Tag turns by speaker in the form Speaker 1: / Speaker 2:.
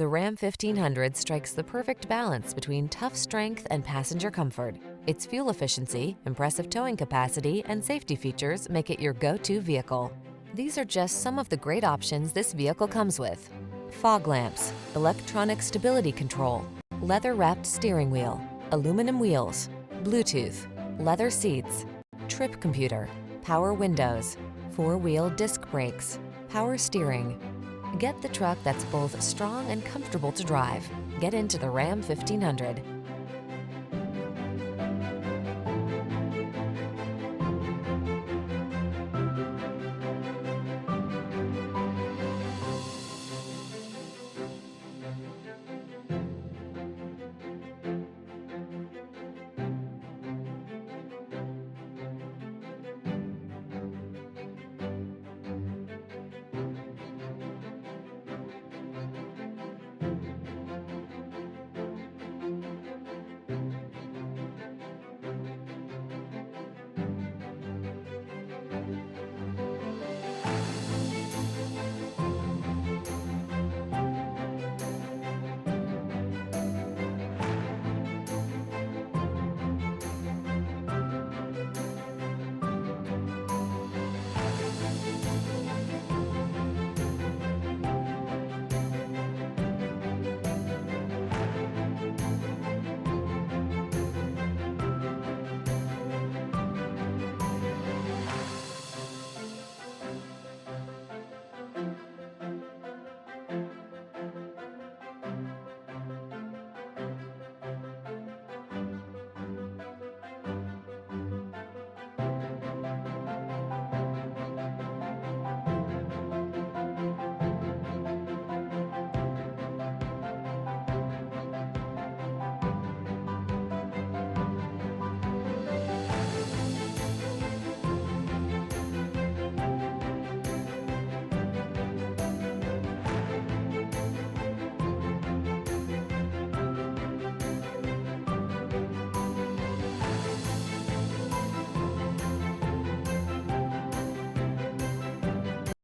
Speaker 1: The Ram 1500 strikes the perfect balance between tough strength and passenger comfort. Its fuel efficiency, impressive towing capacity, and safety features make it your go-to vehicle. These are just some of the great options this vehicle comes with: fog lamps, electronic stability control, leather-wrapped steering wheel, aluminum wheels, Bluetooth, leather seats, trip computer, power windows, four-wheel disc brakes, power steering. Get the truck that's both strong and comfortable to drive. Get into the Ram 1500.